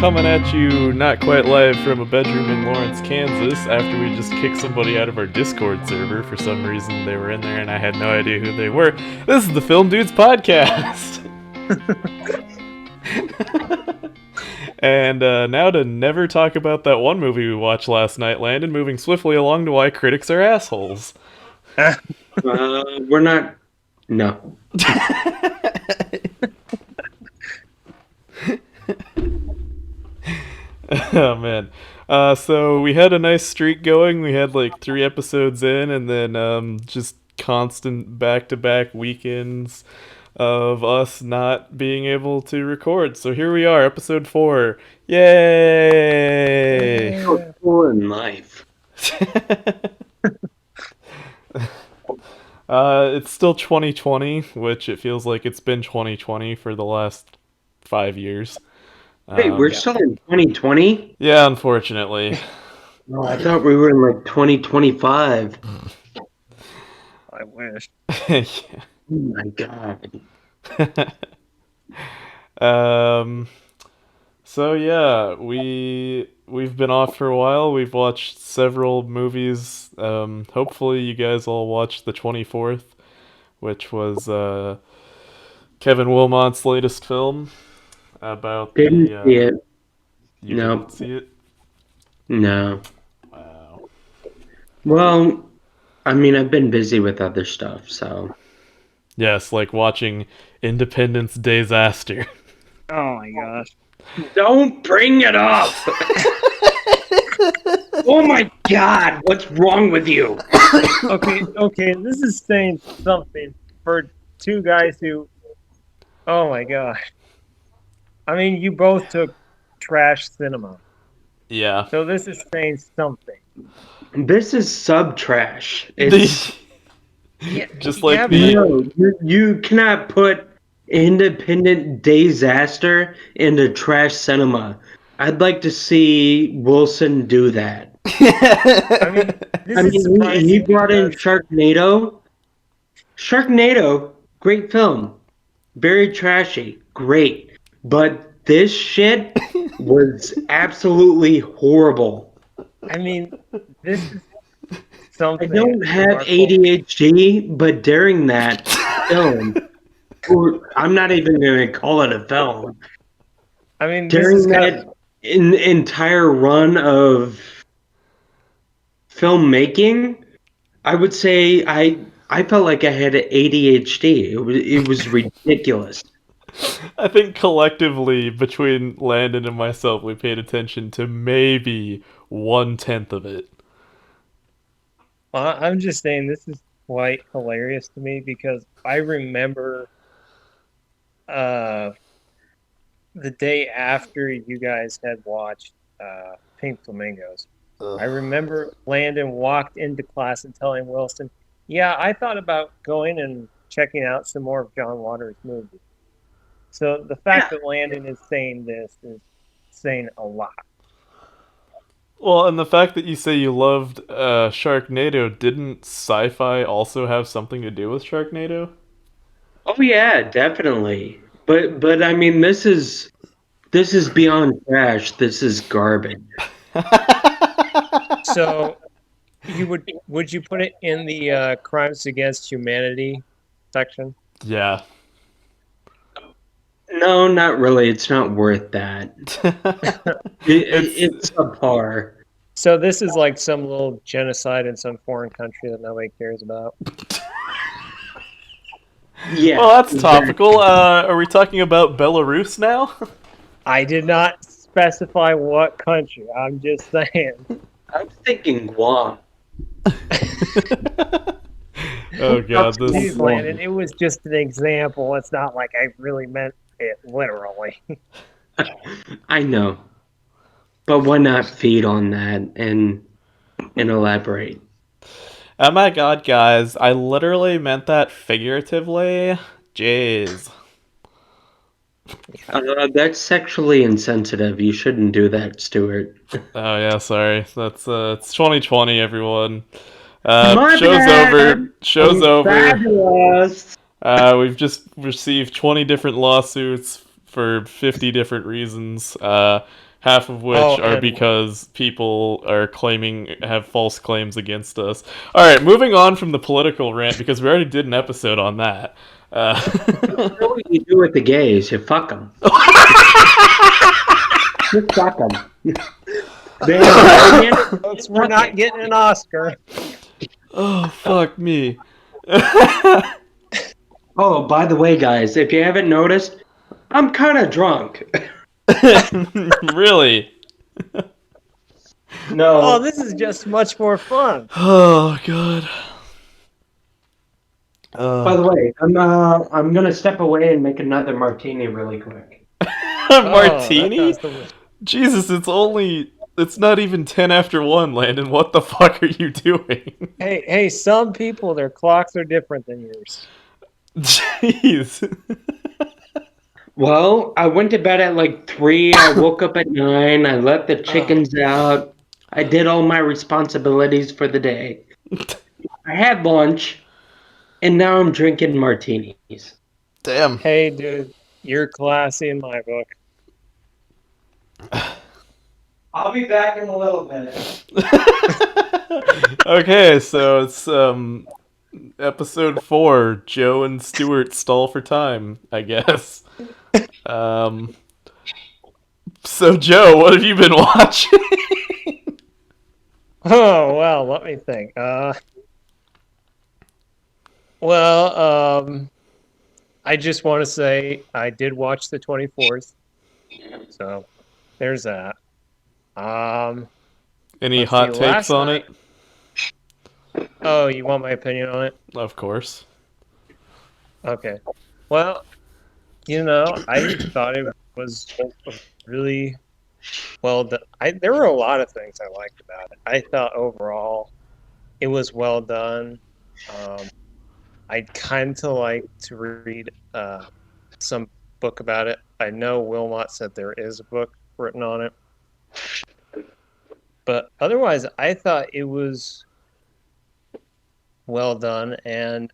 coming at you not quite live from a bedroom in Lawrence, Kansas, after we just kicked somebody out of our Discord server. For some reason, they were in there and I had no idea who they were. This is the Film Dudes Podcast! And now to never talk about that one movie we watched last night, Landon, moving swiftly along to why critics are assholes. We're not... No. Oh, man. So we had a nice streak going. We had like 3 episodes in, and then just constant back-to-back weekends of us not being able to record. So here we are, episode 4. Yay! Four in life. It's still 2020, which it feels like it's been 2020 for the last 5 years. Hey, we're still in 2020? Yeah, unfortunately. Oh, I thought we were in like 2025. I wish. Yeah. Oh my god. So yeah, we've been off for a while. We've watched several movies. Hopefully you guys all watched the 24th, which was Kevin Wilmot's latest film about Didn't see it. You Nope. didn't see it? No. Wow. Well, I mean, I've been busy with other stuff, so... Yes, like watching Independence Disaster. Oh my gosh. Don't bring it up! Oh my god, what's wrong with you? Okay, this is saying something for two guys who... Oh my gosh. I mean, you both took trash cinema. Yeah. So this is saying something. This is sub-trash. It's... Just like yeah, the... No, you cannot put Independent Disaster into trash cinema. I'd like to see Wilson do that. I mean, this is surprising he brought in because- Sharknado. Sharknado, great film. Very trashy, great. But this shit was absolutely horrible. I mean, this is I something. don't have remarkable. ADHD, but during that film, or I'm not even going to call it a film. I mean, this During is kind that entire run of filmmaking, I would say I felt like I had ADHD. It was ridiculous. I think collectively, between Landon and myself, we paid attention to maybe 1/10 of it. Well, I'm just saying this is quite hilarious to me because I remember the day after you guys had watched Pink Flamingos. Ugh. I remember Landon walked into class and telling Wilson, yeah, I thought about going and checking out some more of John Waters' movies. So the fact that Landon is saying this is saying a lot. Well, and the fact that you say you loved Sharknado, didn't sci-fi also have something to do with Sharknado? Oh yeah, definitely. But I mean, this is beyond trash. This is garbage. So would you put it in the crimes against humanity section? Yeah. No, not really. It's not worth that. It's subpar. So this is like some little genocide in some foreign country that nobody cares about. Yeah. Well, that's topical. Are we talking about Belarus now? I did not specify what country. I'm just saying. I'm thinking Guam. Oh god, Please, this... Landon, it was just an example. It's not like I really meant it literally. I know. But why not feed on that and elaborate? Oh my god, guys, I literally meant that figuratively. Jeez. That's sexually insensitive. You shouldn't do that, Stuart. Oh yeah, sorry. That's it's 2020, everyone. My Show's bad. over. Show's over. Fabulous. We've just received 20 different lawsuits for 50 different reasons. half of which Oh, are and because people are have false claims against us. All right, moving on from the political rant because we already did an episode on that. What you do with the gays? You fuck them. Just fuck them. They have folks, we're not getting an Oscar. Oh, fuck me. Oh, by the way, guys, if you haven't noticed, I'm kind of drunk. Really? No. Oh, this is just much more fun. Oh, God. By the way, I'm gonna step away and make another martini really quick. Martini? Oh, Jesus, it's not even 10 after 1, Landon. What the fuck are you doing? hey, some people, their clocks are different than yours. Jeez. Well, I went to bed at like 3. I woke up at 9. I let the chickens out. I did all my responsibilities for the day. I had lunch, and now I'm drinking martinis. Damn. Hey, dude, you're classy in my book. I'll be back in a little minute. Okay, so it's episode 4. Joe and Stuart stall for time, I guess. So Joe, what have you been watching? Oh, well, let me think. I just want to say I did watch the 24th, so there's that. Any Let's hot see, takes last on night- Oh, you want my opinion on it? it? Of course. Okay. Well, I thought it was really well done. There were a lot of things I liked about it. I thought overall it was well done. I'd kind of like to read some book about it. I know Wilmot said there is a book written on it. But otherwise, I thought it was well done, and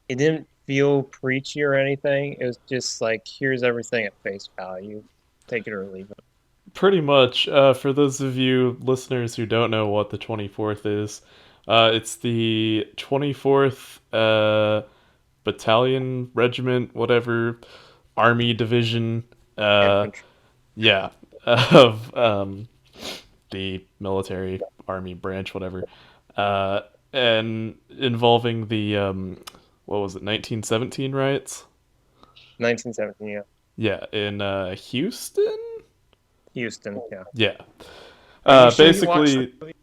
it didn't feel preachy or anything. It was just like, here's everything at face value. Take it or leave it. Pretty much. For those of you listeners who don't know what the 24th is, it's the 24th Battalion, Regiment, whatever, Army Division, Infantry. yeah, of the military Army branch, whatever, and involving the, what was it, 1917 riots? 1917, yeah. Yeah, in Houston? Houston, yeah. Yeah. Are you sure you watched the movie?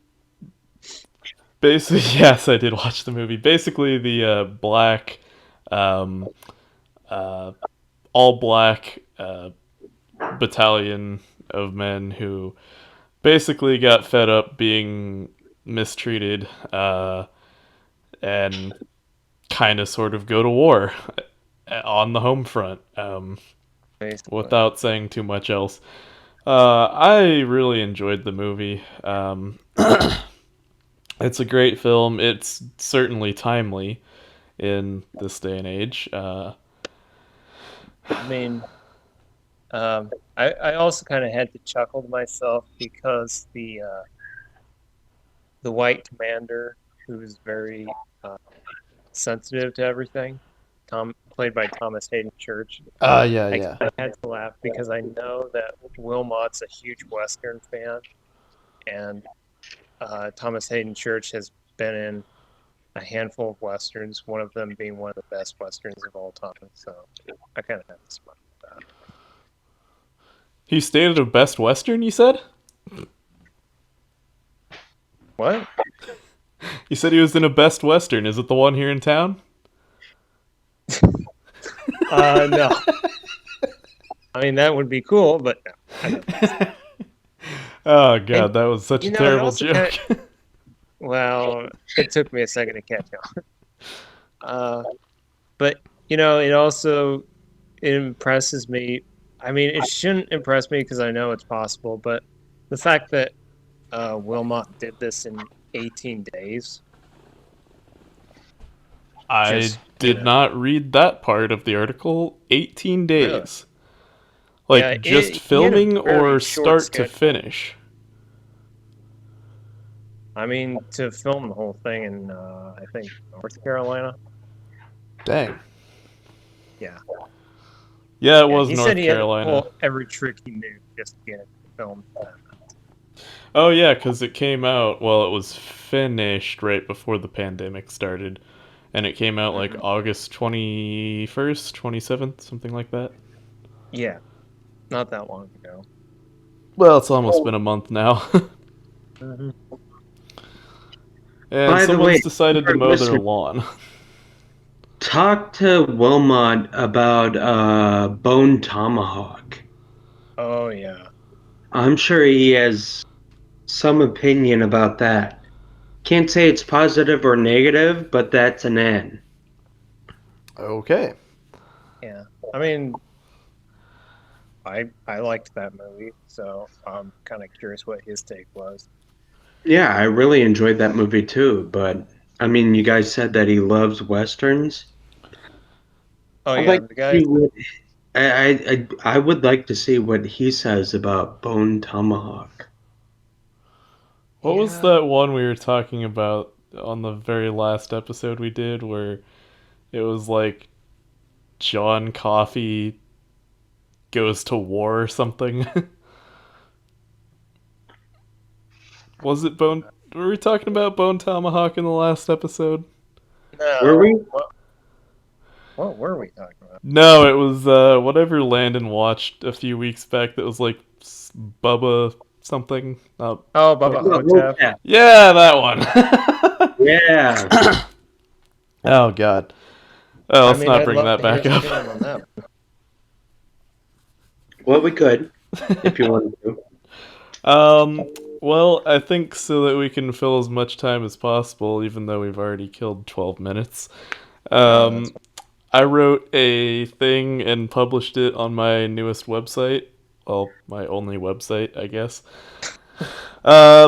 Basically, yes, I did watch the movie. Basically, the black, um, all black battalion of men who basically got fed up being mistreated and kind of sort of go to war on the home front Basically. without saying too much else. I really enjoyed the movie. It's a great film. It's certainly timely in this day and age. I mean, I also kind of had to chuckle to myself because the white commander, who's very sensitive to everything, played by Thomas Hayden Church. Yeah. I had to laugh because I know that Wilmot's a huge Western fan, and Thomas Hayden Church has been in a handful of Westerns, one of them being one of the best Westerns of all time. So I kind of had to smile at that. He stated a best Western, you said? What? You said he was in a best Western. Is it the one here in town? No. I mean, that would be cool, but no. I don't think so. Oh, God, And, that was such a it terrible also joke. Well, it took me a second to catch on. But, it also impresses me. I mean, it shouldn't impress me because I know it's possible, but the fact that Wilmot did this in 18 days. I did not read that part of the article. 18 days. Really? Yeah, Like just he had a filming very or short start to schedule. finish? I mean, to film the whole thing in, I think, North Carolina. Dang. Yeah. Yeah, it Yeah, was he said North he had to Carolina. pull every trick he knew just to get it filmed. Oh yeah, because it came out, well, it was finished right before the pandemic started, and it came out like Hmm. August 21st, 27th, something like that. Yeah, not that long ago. Well, it's almost Oh, been a month now. Hmm. And by the way, someone's decided to for mow their listeners, lawn. talk to Wilmot about Bone Tomahawk. Oh, yeah. I'm sure he has some opinion about that. Can't say it's positive or negative, but that's an N. Okay. Yeah. I mean, I liked that movie, so I'm kind of curious what his take was. Yeah, I really enjoyed that movie too, but I mean, you guys said that he loves westerns. Oh, I'd yeah, like the to see guy. what I would like to see what he says about Bone Tomahawk. What was Yeah. that one we were talking about on the very last episode we did where it was like John Coffey goes to war or something? Was it Bone? Were we talking about Bone Tomahawk in the last episode? Were No. we? What were we talking about? No, it was whatever Landon watched a few weeks back that was like Bubba something. Oh, Bubba Bubba. Hotep. Yeah. Yeah, that one. Yeah. Oh god. Oh, I let's mean, not I'd bring love that to hear back his up. opinion on that. Well, we could if you wanted to. um, well, I think so that we can fill as much time as possible, even though we've already killed 12 minutes. No, that's Um, I wrote a thing and published it on my newest website. Well, my only website, I guess.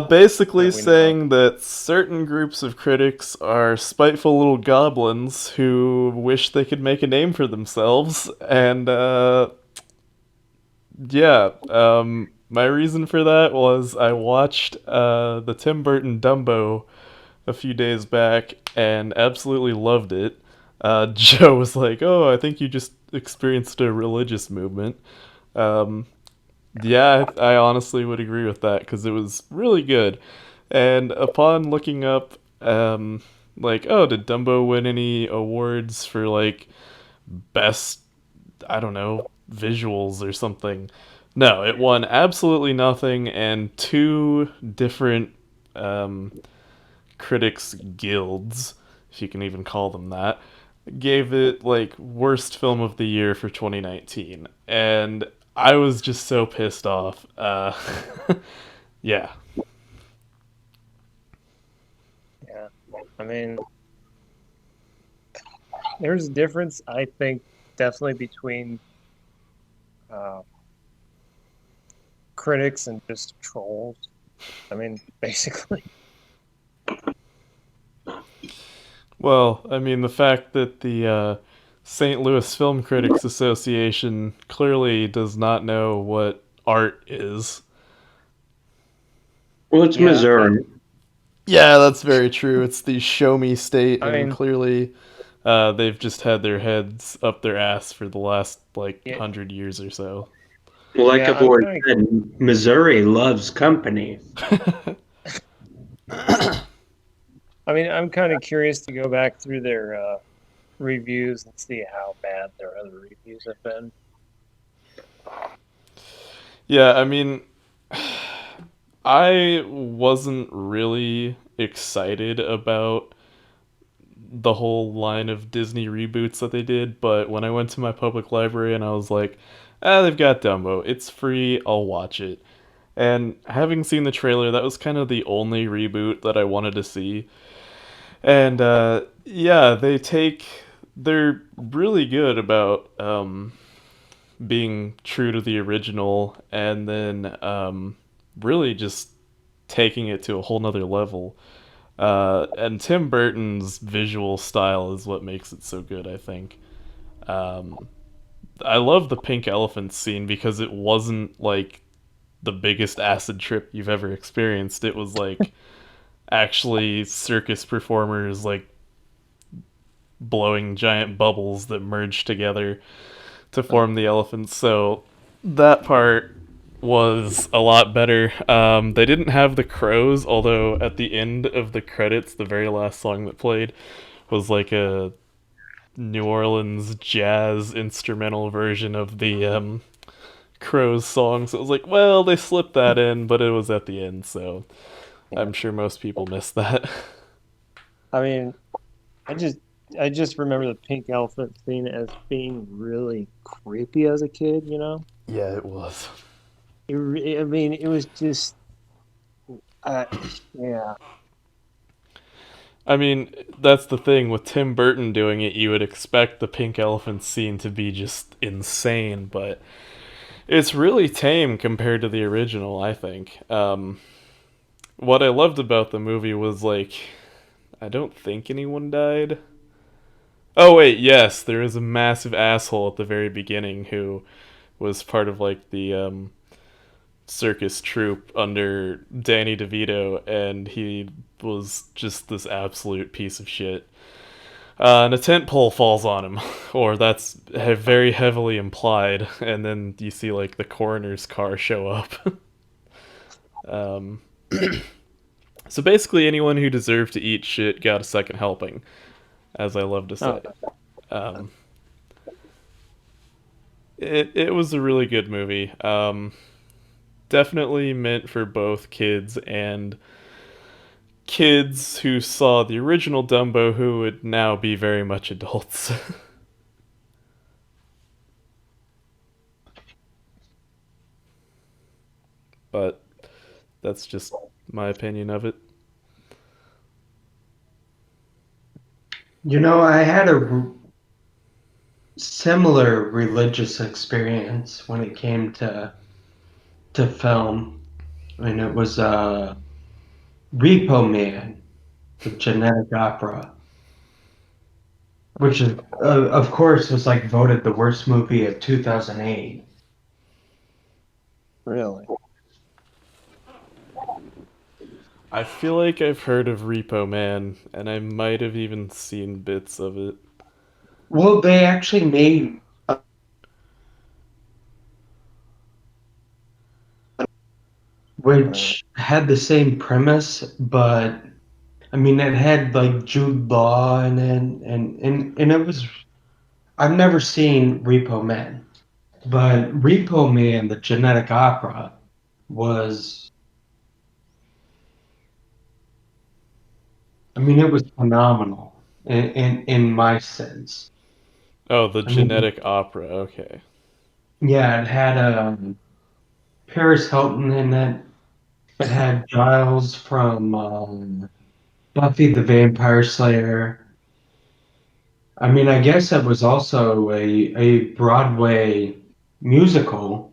Basically that we know of. saying that certain groups of critics are spiteful little goblins who wish they could make a name for themselves, and yeah, my reason for that was I watched the Tim Burton Dumbo a few days back and absolutely loved it. Joe was like, "Oh, I think you just experienced a religious movement." Um, yeah, I honestly would agree with that because it was really good. And upon looking up, like, oh, did Dumbo win any awards for like best, I don't know, visuals or something? No, it won absolutely nothing, and two different um, critics guilds, if you can even call them that, gave it like worst film of the year for 2019, and I was just so pissed off. Yeah. Yeah. I mean, there's a difference, I think, definitely between uh, critics and just trolls. I mean, basically. Well, I mean, the fact that the St. Louis Film Critics Association clearly does not know what art is. Well, it's Yeah. Missouri. Yeah, that's very true. It's the show me state, I and mean, clearly they've just had their heads up their ass for the last like yeah, 100 years or so. Well, like yeah. I've always said, Missouri loves company. I'm kind of curious to go back through their reviews and see how bad their other reviews have been. Yeah, I mean, I wasn't really excited about the whole line of Disney reboots that they did, but when I went to my public library and I was like, ah, they've got Dumbo, it's free, I'll watch it. And having seen the trailer, that was kind of the only reboot that I wanted to see. And yeah, they're really good about being true to the original and then really just taking it to a whole nother level. And Tim Burton's visual style is what makes it so good, I think. Um, I love the pink elephant scene because it wasn't like the biggest acid trip you've ever experienced. It was like actually circus performers like blowing giant bubbles that merged together to form the elephants. So that part was a lot better. They didn't have the crows, although at the end of the credits, the very last song that played was like a New Orleans jazz instrumental version of the Crows song. So it was like, well, they slipped that in, but it was at the end, so Yeah. I'm sure most people missed that. I mean, I just I just remember the pink elephant scene as being really creepy as a kid. Yeah, it was. I mean, it was just uh, yeah. I mean, that's the thing with Tim Burton doing it. You would expect the pink elephant scene to be just insane, but it's really tame compared to the original. I think. What I loved about the movie was like, I don't think anyone died. Oh wait, yes, there is a massive asshole at the very beginning who was part of like the circus troupe under Danny DeVito, and he was just this absolute piece of shit. And a tent pole falls on him, or that's very heavily implied, and then you see like the coroner's car show up. um, so basically, anyone who deserved to eat shit got a second helping, as I love to say. Oh, Um, it was a really good movie. Definitely meant for both kids and kids who saw the original Dumbo who would now be very much adults. But that's just my opinion of it. I had a similar religious experience when it came to film, and it was Repo Man, the genetic opera, which is, of course, was like voted the worst movie of 2008. really? I feel like I've heard of Repo Man, and I might have even seen bits of it. Well, they actually made Uh, which had the same premise, but I mean, it had like Jude Law in it, and it was. I've never seen Repo Man, but Repo Man, the genetic opera, was. I mean, it was phenomenal in my sense. Oh, the I mean, genetic opera. Okay. yeah, it had Paris Hilton in it. It had Giles from Buffy the Vampire Slayer. I mean, I guess it was also a Broadway musical,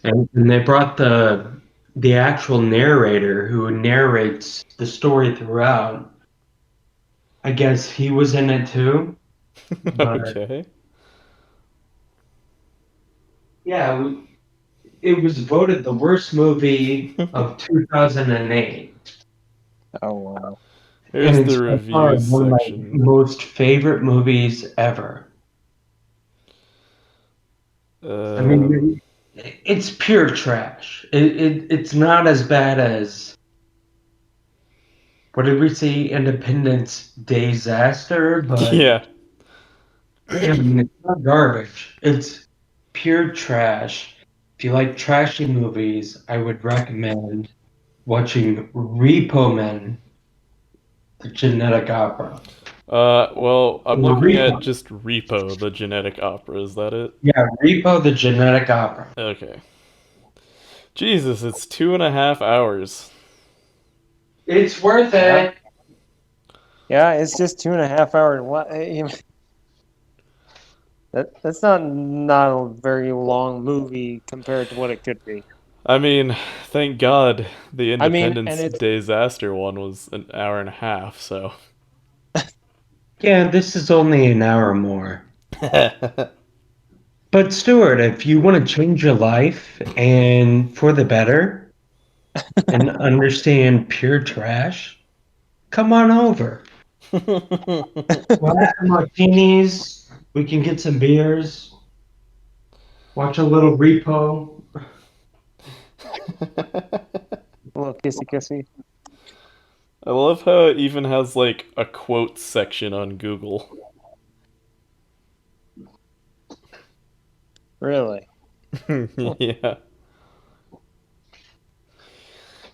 and they brought the actual narrator who narrates the story throughout. I guess he was in it too, but Okay. yeah, it was voted the worst movie of 2008, oh wow. and Here's it's the by far reviews one of my section. most favorite movies ever. I Um, mean, it's pure trash. It's not as bad as what did we see? Independence Disaster, but yeah. I mean, it's not garbage. It's pure trash. If you like trashy movies, I would recommend watching Repo Man, the genetic opera. Well, I'm looking at Repo, just Repo, the genetic opera. Is that it? yeah, Repo, the genetic opera. Okay. Jesus, it's 2.5 hours. It's worth Yeah, it. yeah. It's just 2.5 hours. What? That's not a very long movie compared to what it could be. I mean, thank God the I mean, and Independence it's Disaster one was an hour and a half, so. Yeah, this is only an hour more. But Stuart, if you want to change your life and for the better and understand pure trash, come on over. We'll have some martinis. We can get some beers. Watch a little repo. A little kissy kissy. I love how it even has like a quotes section on Google. Really? Yeah.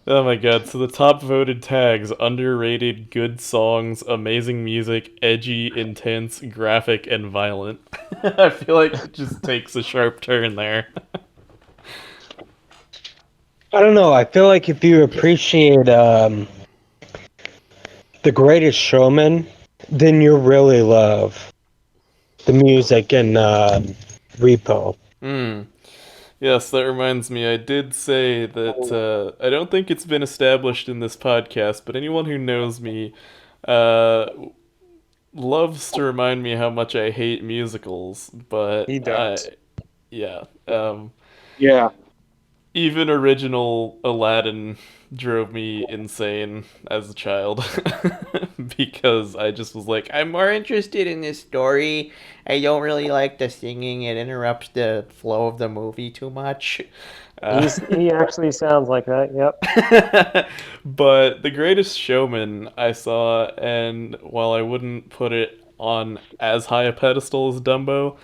Oh my god, so the top voted tags: underrated, good songs, amazing music, edgy, intense, graphic, and violent. I feel like it just takes a sharp turn there. I don't know. I feel like if you appreciate The Greatest Showman, then you really love the music and Repo. Hmm. Yes, that reminds me. I did say that I don't think it's been established in this podcast, but anyone who knows me uh, loves to remind me how much I hate musicals. He does. Yeah, Yeah. even original Aladdin drove me insane as a child because I just was like, I'm more interested in this story. I don't really like the singing; it interrupts the flow of the movie too much. He actually sounds like that. Yep. But The Greatest Showman I saw, and while I wouldn't put it on as high a pedestal as Dumbo,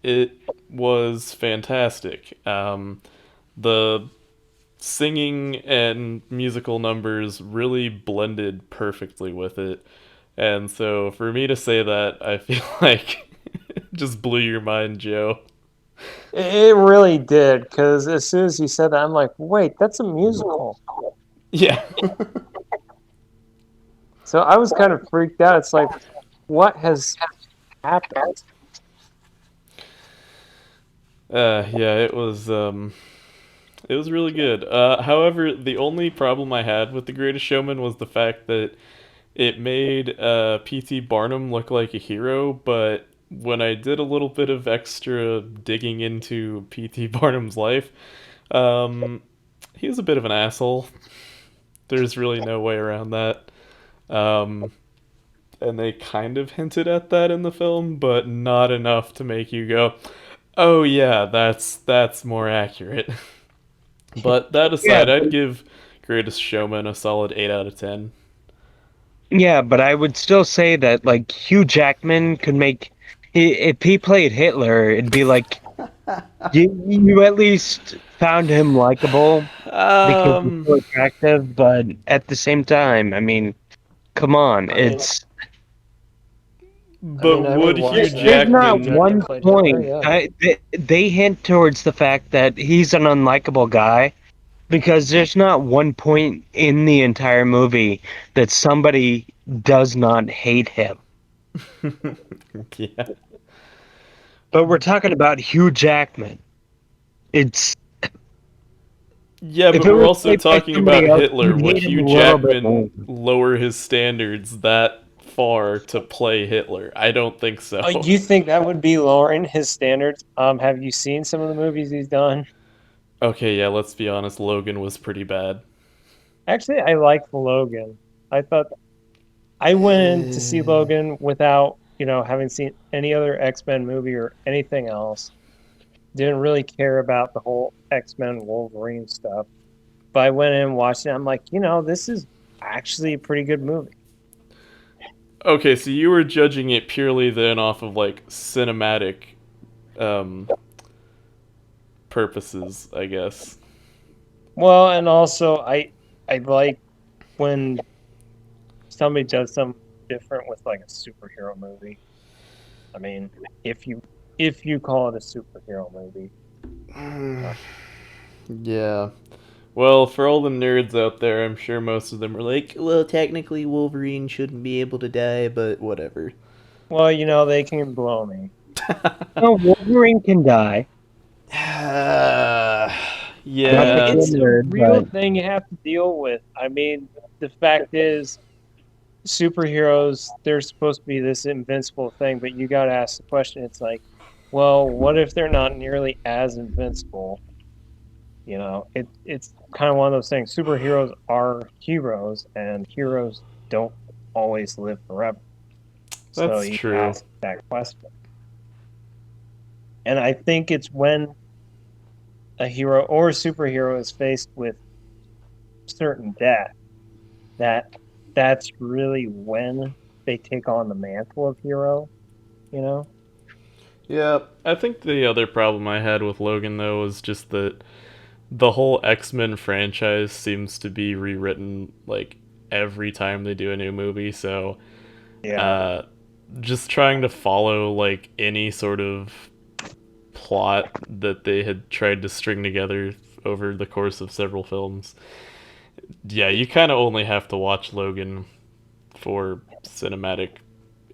it was fantastic. The singing and musical numbers really blended perfectly with it. And so for me to say that, I feel like it just blew your mind, Joe. It really did, because as soon as you said that, I'm like, wait, that's a musical. Yeah. So I was kind of freaked out. It's like, what has happened? Yeah, it was really good. However, the only problem I had with The Greatest Showman was the fact that it made P.T. Barnum look like a hero, but when I did a little bit of extra digging into P.T. Barnum's life, um, he was a bit of an asshole. There's really no way around that. Um, and they kind of hinted at that in the film, but not enough to make you go, "Oh yeah, that's more accurate." But that Yeah, aside, I'd give Greatest Showman a solid 8 out of 10. yeah, but I would still say that like Hugh Jackman could make if he played Hitler, it'd be like you at least found him likable because he's Um, so attractive, but at the same time, I mean, come on, I mean, it's but I would would Hugh watch that there's if Hugh not Jackman Jackman? one played Hitler. point. Yeah. They hint towards the fact that he's an unlikable guy because there's not one point in the entire movie that somebody does not hate him. Yeah. But we're talking about Hugh Jackman. It's Yeah, if but it we're was also played by talking about somebody else, Hitler. you'd Would hate him Hugh a little bit more. Jackman lower his standards that far to play Hitler? I don't think Oh, so. you think that would be lowering his standards? Have you seen some of the movies he's done? Okay, yeah, let's be honest. Logan was pretty bad. Actually, I liked Logan. I thought I went in to see Logan without, having seen any other X-Men movie or anything else. Didn't really care about the whole X-Men Wolverine stuff. But I went in and watched it. I'm like, this is actually a pretty good movie. Okay, so you were judging it purely then off of like cinematic um purposes, I guess. Well, and also I like when somebody does something different with like a superhero movie. I mean, if you call it a superhero movie. Yeah. Well, for all the nerds out there, I'm sure most of them are like, well, technically Wolverine shouldn't be able to die, but whatever. Well, they can blow me. No, Wolverine can die. Not to Yeah. be a It's a nerd, real but thing you have to deal with. I mean, the fact is, superheroes, they're supposed to be this invincible thing, but you got to ask the question. It's like, well, what if they're not nearly as invincible? You know, it's kind of one of those things. Superheroes are heroes, and heroes don't always live forever. So That's you true. ask that question. And I think it's when a hero or a superhero is faced with certain death that that's really when they take on the mantle of hero, you know? Yeah, I think the other problem I had with Logan though was just that the whole X-Men franchise seems to be rewritten like every time they do a new movie, so Yeah. uh just trying to follow like any sort of plot that they had tried to string together over the course of several films. Yeah, you kind of only have to watch Logan for cinematic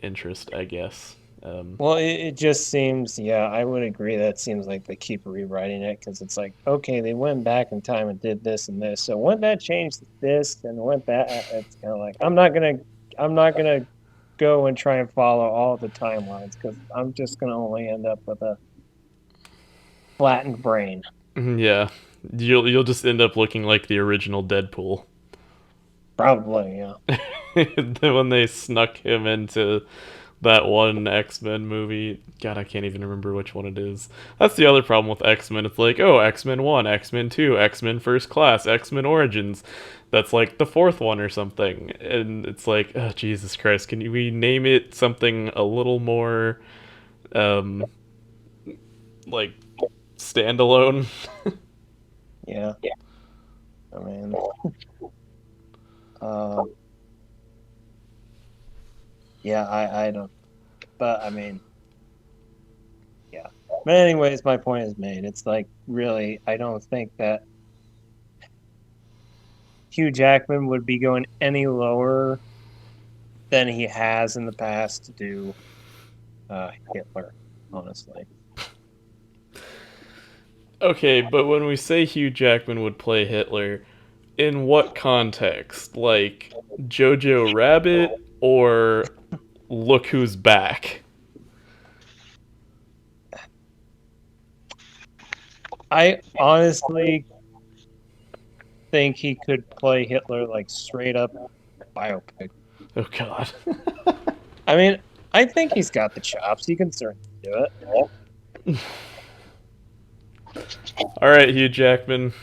interest, I guess. Well, it just seems, yeah, I would agree that seems like they keep rewriting it because it's like, okay, they went back in time and did this and this. So wouldn't that change this and went that? It's kind of like I'm not gonna go and try and follow all the timelines because I'm just gonna only end up with a flattened brain. Yeah, you'll just end up looking like the original Deadpool. Probably, yeah. When they snuck him into that one X-Men movie. God, I can't even remember which one it is. That's the other problem with X-Men. It's like, oh, X-Men 1, X-Men 2, X-Men First Class, X-Men Origins. That's like the fourth one or something. And it's like, oh, Jesus Christ, we name it something a little more, um, like, standalone? Yeah. I mean, uh, yeah, I don't, but I mean, yeah. But anyways, my point is made. It's like really, I don't think that Hugh Jackman would be going any lower than he has in the past to do Hitler, honestly. Okay, but when we say Hugh Jackman would play Hitler, in what context? Like Jojo Rabbit or Look Who's Back? I honestly think he could play Hitler like straight up biopic. Oh God. I mean, I think he's got the chops. He can certainly do it. All right, Hugh Jackman.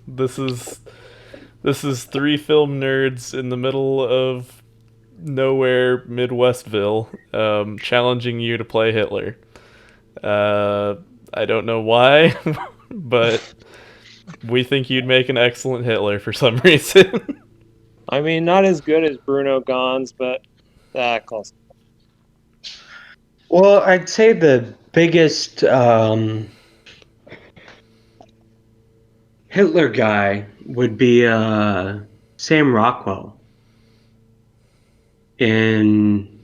This is this is three film nerds in the middle of nowhere, Midwestville, challenging you to play Hitler. I don't know why, but we think you'd make an excellent Hitler for some reason. I mean, not as good as Bruno Gans, but close. Well, I'd say the biggest Hitler guy would be Sam Rockwell in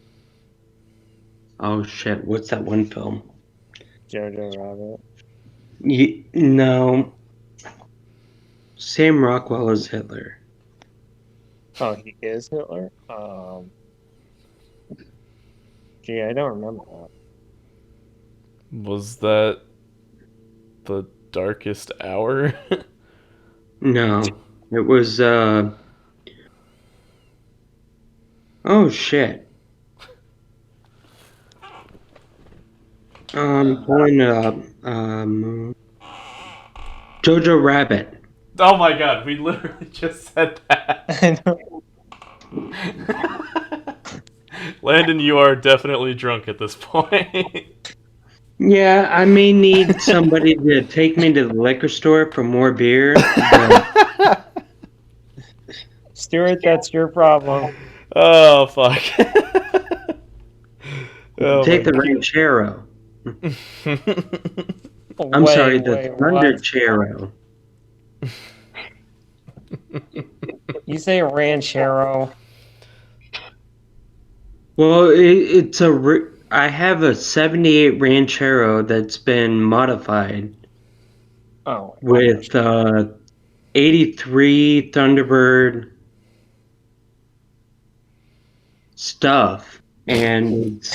shit, what's that one film? Jojo Rabbit. No, Sam Rockwell is Hitler. Oh, he is Hitler. Gee, I don't remember that. Was that the darkest hour? No, it was oh shit. Pulling it up. Jojo Rabbit. Oh my God, we literally just said that. I know. Landon, you are definitely drunk at this point. Yeah, I may need somebody to take me to the liquor store for more beer. Stuart, that's your problem. Oh fuck. Oh Take my the ranchero. I'm Wait, sorry, the wait, Thunder what? Chero. You say ranchero? Well, I have a '78 Ranchero that's been modified Oh, with '83 Thunderbird stuff, and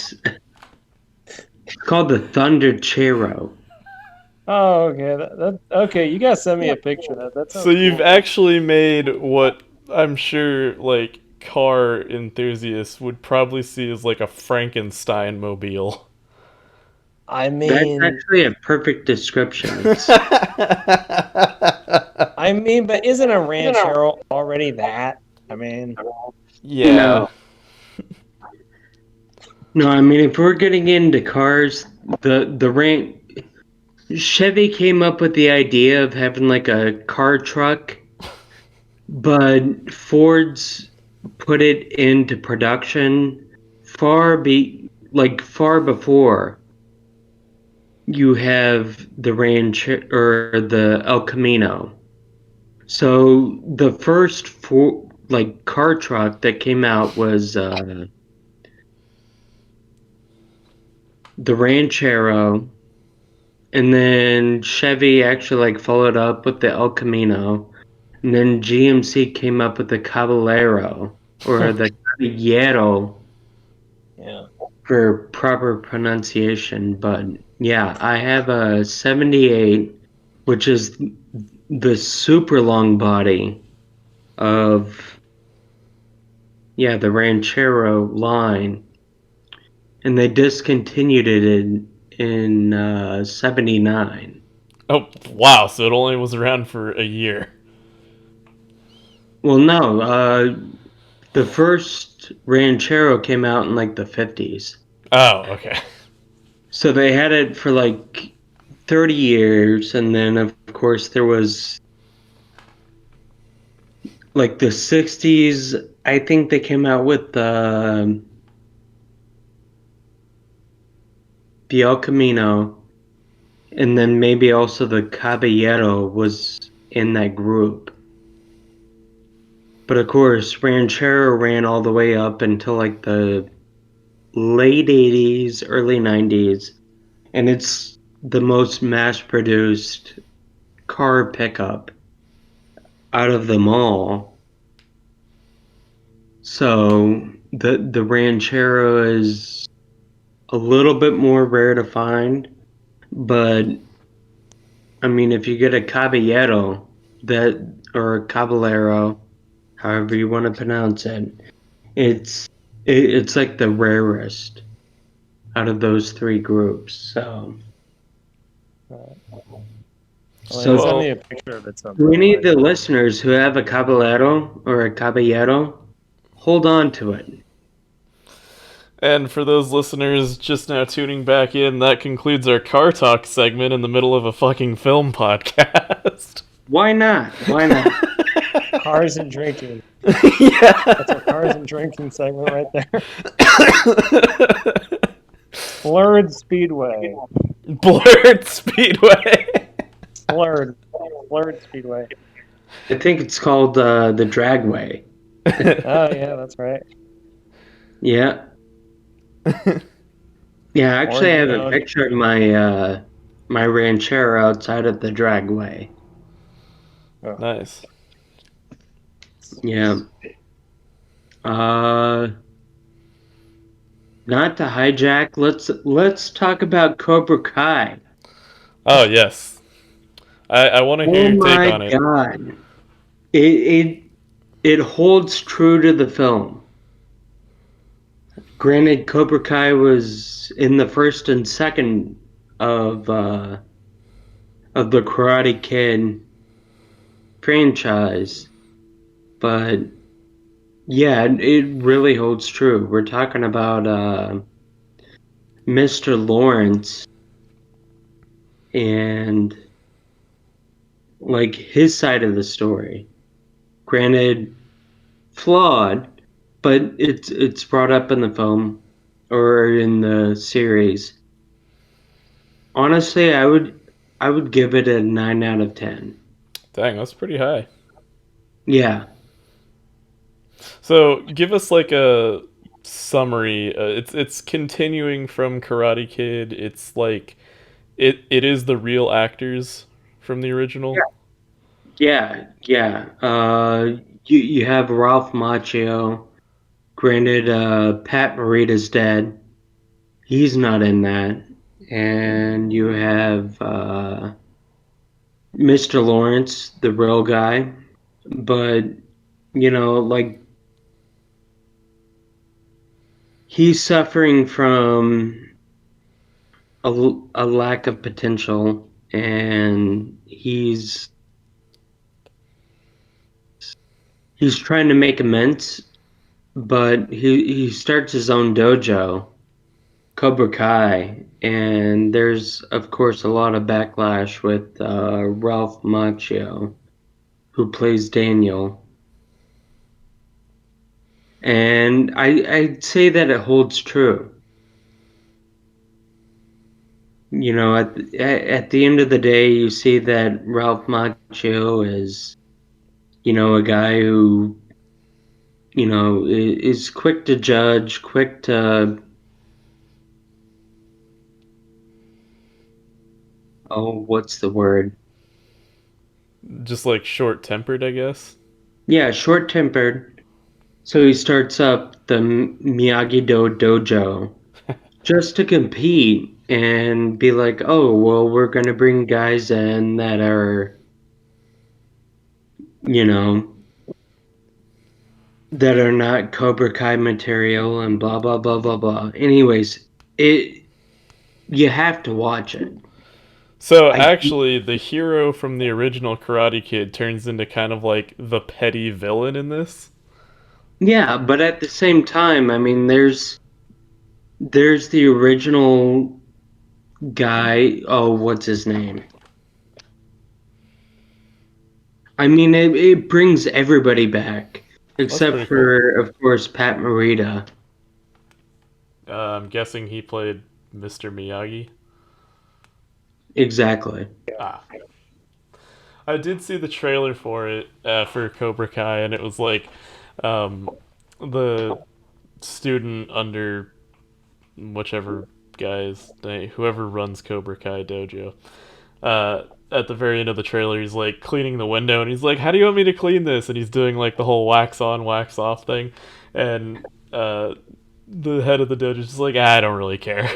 It's called the Thunder Chero. Oh, okay. Okay. You gotta send me a picture of that. That So sounds you've cool. actually made what I'm sure like car enthusiasts would probably see as like a Frankenstein mobile. I That's mean, actually a perfect description. but isn't a ranchero already that? I mean, Yeah. No, no. I mean, if we're getting into cars, the rank Chevy came up with the idea of having like a car truck, but Ford's put it into production far before you have the Ranch or the El Camino. So the first car truck that came out was the Ranchero, and then Chevy actually like followed up with the El Camino, and then GMC came up with the Caballero or the Caballero yeah. for proper pronunciation. But yeah, I have a 78, which is the super long body of the Ranchero line, and they discontinued it in 79. Oh, wow. So it only was around for a year. Well, no, the first Ranchero came out in like the 50s. Oh, okay. So they had it for like 30 years, and then of course there was like the 60s. I think they came out with the El Camino, and then maybe also the Caballero was in that group. But of course, Ranchero ran all the way up until like the late 80s, early 90s, and it's the most mass produced car pickup out of them all. So the Ranchero is a little bit more rare to find, but I mean, if you get a Caballero or a Caballero, however you want to pronounce it, it's like the rarest out of those three groups. So, Well, send Well, me a picture of it to sometime. any of the listeners who have a Caballero or a Caballero, hold on to it. and for those listeners just now tuning back in, that concludes our car talk segment in the middle of a fucking film podcast. Why not? Why not? Cars and drinking. Yeah. That's our cars and drinking segment right there. Blurred Speedway. Blurred Speedway. Blurred Speedway. I think it's called the Dragway. Oh yeah, that's right. Yeah. Yeah, actually, I have a picture of my Ranchero outside of the Dragway. Oh. Nice. Yeah. Not to hijack. Let's talk about Cobra Kai. Oh yes, I want to hear Oh your take my on it. God! It holds true to the film. Granted, Cobra Kai was in the first and second of the Karate Kid franchise, but yeah, it really holds true. We're talking about Mr. Lawrence and like his side of the story. Granted, flawed, but it's brought up in the film or in the series. Honestly, I would give it a 9 out of 10. Dang, that's pretty high. Yeah. So give us like a summary. It's continuing from Karate Kid. It's like it is the real actors from the original. Yeah. You have Ralph Macchio. Granted, Pat Morita's dead. He's not in that. and you have Mr. Lawrence, the real guy, but like he's suffering from a lack of potential, and he's trying to make amends, but he starts his own dojo, Cobra Kai, and there's of course a lot of backlash with Ralph Macchio, who plays Daniel, and I'd say that it holds true. At the end of the day, you see that Ralph Macchio is, a guy who, is quick to judge, quick to, oh, what's the word? Just like short tempered, I guess. Yeah, short-tempered. So he starts up the Miyagi-Do dojo just to compete and be like, oh, well, we're going to bring guys in that are, you know, that are not Cobra Kai material and blah blah blah blah blah. Anyways, it you have to watch it. So I actually, the hero from the original Karate Kid turns into kind of like the petty villain in this. Yeah, but at the same time, I mean, there's the original guy. Oh, what's his name? I mean, it brings everybody back That's except pretty cool. for, of course, Pat Morita. I'm guessing he played Mr. Miyagi. Exactly. Ah, I did see the trailer for it for Cobra Kai, and it was like um, the student under whichever guys, whoever runs Cobra Kai dojo. At the very end of the trailer, he's like cleaning the window, and he's like, "How do you want me to clean this?" And he's doing like the whole wax on, wax off thing, and the head of the dojo is just like, "I don't really care."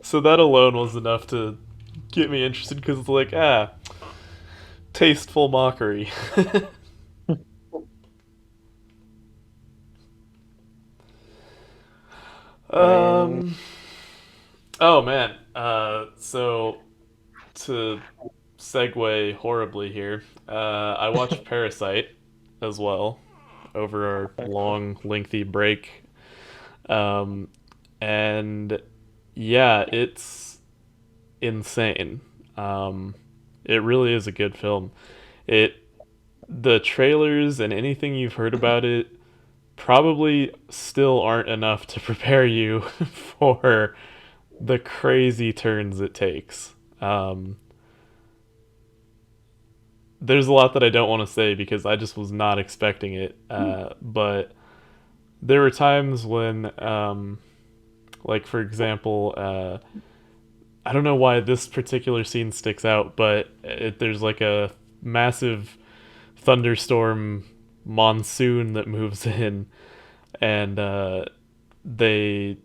So that alone was enough to get me interested because it's like, tasteful mockery. And um. Oh man. So to segue horribly here, I watched Parasite as well over our long, lengthy break. Um, and yeah, it's insane. Um, it really is a good film. It the trailers and anything you've heard about it probably still aren't enough to prepare you for the crazy turns it takes. There's a lot that I don't want to say because I just was not expecting it. But there were times when, like for example, I don't know why this particular scene sticks out, but there's like a massive thunderstorm monsoon that moves in, and they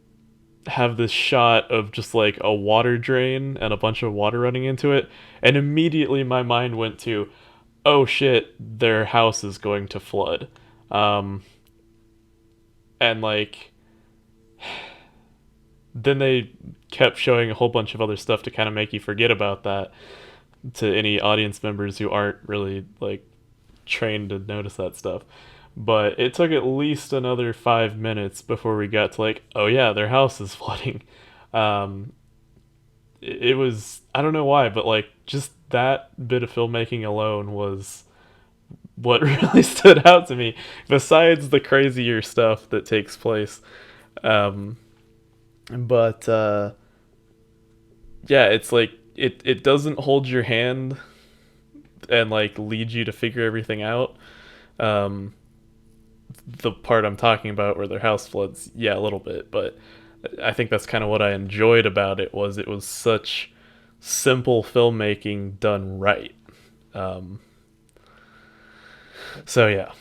have this shot of just like a water drain and a bunch of water running into it, and immediately my mind went to, oh shit, their house is going to flood. Um, and like, then they kept showing a whole bunch of other stuff to kind of make you forget about that to any audience members who aren't really like trained to notice that stuff. But it took at least another 5 minutes before we got to like, oh yeah, their house is flooding. Um, it was, I don't know why, but like just that bit of filmmaking alone was what really stood out to me. Besides the crazier stuff that takes place, um, but yeah, it's like it doesn't hold your hand and like lead you to figure everything out. Um, the part I'm talking about where their house floods, yeah, a little bit, but I think that's kind of what I enjoyed about it was such simple filmmaking done right. Um, so yeah,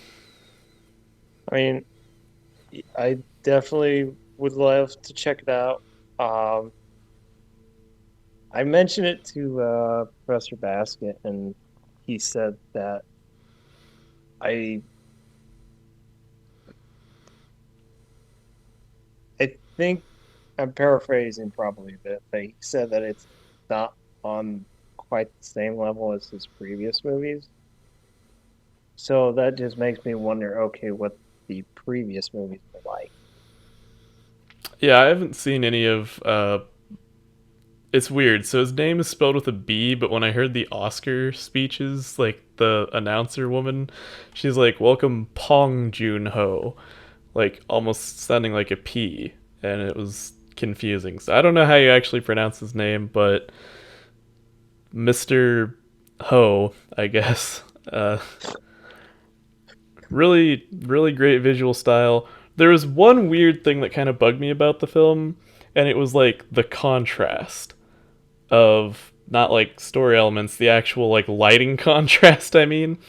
I mean, I definitely would love to check it out. Um, I mentioned it to Professor Basket, and he said that I I think I'm paraphrasing probably a bit, but he said that it's not on quite the same level as his previous movies. So that just makes me wonder, okay, what the previous movies were like. Yeah, I haven't seen any of. It's weird. So his name is spelled with a B, but when I heard the Oscar speeches, like the announcer woman, she's like, "Welcome Pong Joon Ho," like almost sounding like a P, and it was confusing. So I don't know how you actually pronounce his name, but Mr. Ho, I guess. Really, really great visual style. There was one weird thing that kind of bugged me about the film, and it was like the contrast of not like story elements, the actual like lighting contrast. I mean,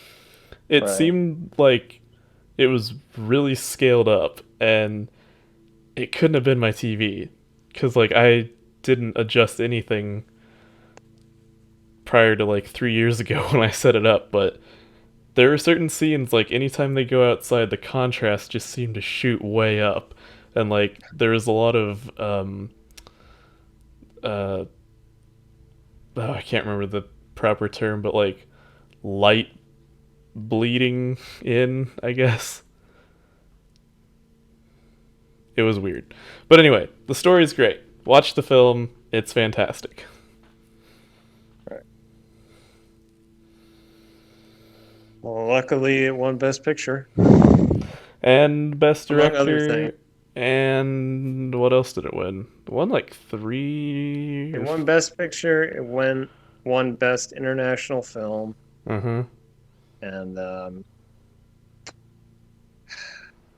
it Right. seemed like it was really scaled up, and it couldn't have been my TV because like I didn't adjust anything prior to like 3 years ago when I set it up, but there are certain scenes like anytime they go outside, the contrast just seemed to shoot way up, and like there was a lot of uh oh, I can't remember the proper term, but like light bleeding in, I guess. It was weird. But anyway, the story is great. Watch the film, it's fantastic. Right. Well, luckily it won Best Picture, And Best among other things. Director, and what else did it win? It won like three It or. won Best Picture. It won Best International Film, Uh-huh. and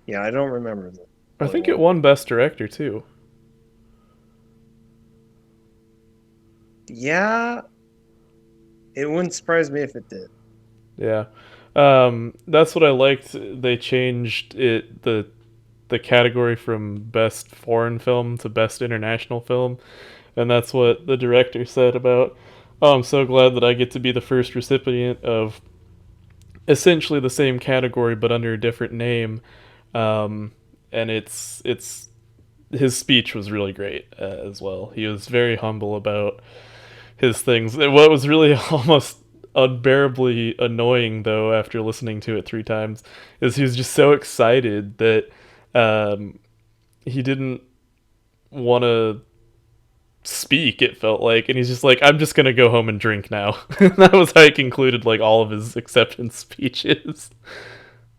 yeah, I don't remember the I other think it one. won Best Director too. Yeah, it wouldn't surprise me if it did. Yeah. That's what I liked. They changed the category from best foreign film to best international film, and that's what the director said about. Oh, I'm so glad that I get to be the first recipient of essentially the same category but under a different name. And it's his speech was really great as well. He was very humble about his things. What was really almost unbearably annoying, though, after listening to it 3 times, is he was just so excited that um, he didn't want to speak. It felt like, and he's just like, "I'm just gonna go home and drink now." And that was how he concluded like all of his acceptance speeches.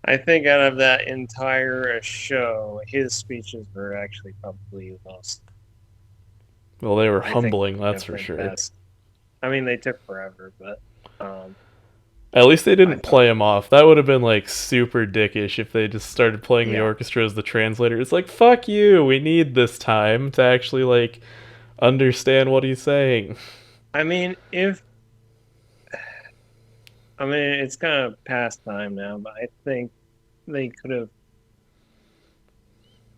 I think out of that entire show, his speeches were actually probably the most. Well, they were I think humbling, that's for different sure. best. I mean, they took forever, but um, At least they I didn't thought play him off. That would have been like super dickish if they just started playing the yeah. orchestra as the translator. It's like, fuck you, we need this time to actually like understand what he's saying. I mean, it's kind of past time now, but I think they could have.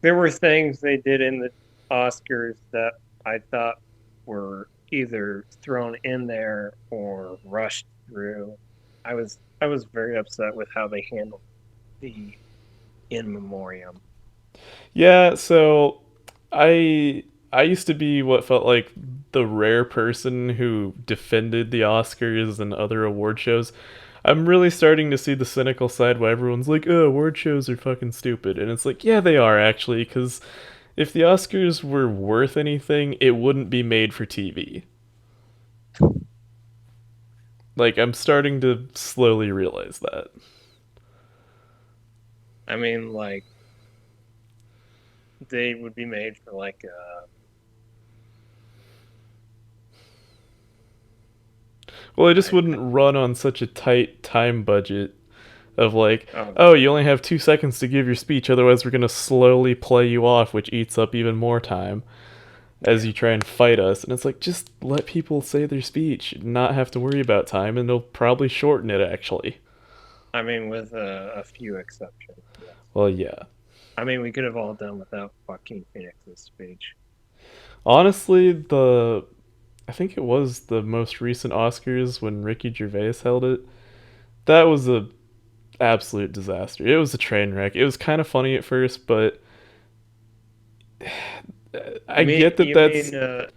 There were things they did in the Oscars that I thought were either thrown in there or rushed through. I was very upset with how they handled the in memoriam. Yeah, so I used to be what felt like the rare person who defended the Oscars and other award shows. I'm really starting to see the cynical side where everyone's like, "Oh, award shows are fucking stupid," and it's like, yeah, they are actually, because if the Oscars were worth anything, it wouldn't be made for TV. Like, I'm starting to slowly realize that. I mean, like they would be made for like Well, it just I wouldn't run on such a tight time budget of like, oh oh, you only have 2 seconds to give your speech, otherwise we're gonna slowly play you off, which eats up even more time as yeah. you try and fight us. And it's like, just let people say their speech, not have to worry about time, and they'll probably shorten it actually. I mean, with a few exceptions. Yeah. Well, yeah. I mean, we could have all done without Joaquin Phoenix's speech. Honestly, I think it was the most recent Oscars when Ricky Gervais held it. That was a absolute disaster. It was a train wreck. It was kind of funny at first, but I get that You that's mean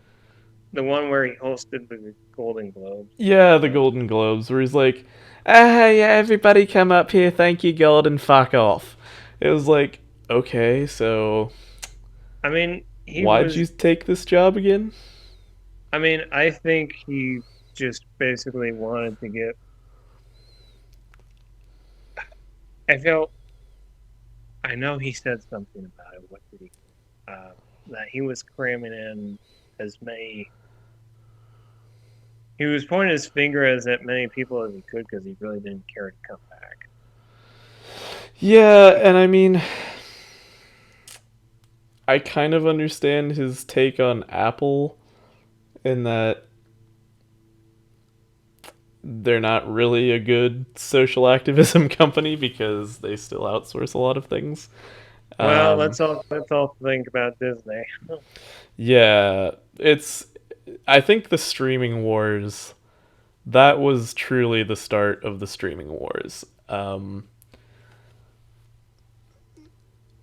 the one where he hosted the Golden Globes? yeah, the Golden Globes where he's like, yeah, everybody come up here, thank you, God, and fuck off. It was like, okay, so I mean, he why'd you was. take this job again? I mean, I think he just basically wanted to get. I felt. I know he said something about it. What did he? That he was cramming in as many. He was pointing his finger at many people as he could because he really didn't care to come back. Yeah, and I mean, I kind of understand his take on Apple in that they're not really a good social activism company because they still outsource a lot of things. Well, Um, let's all think about Disney. yeah, it's. I think the streaming wars. That was truly the start of the streaming wars.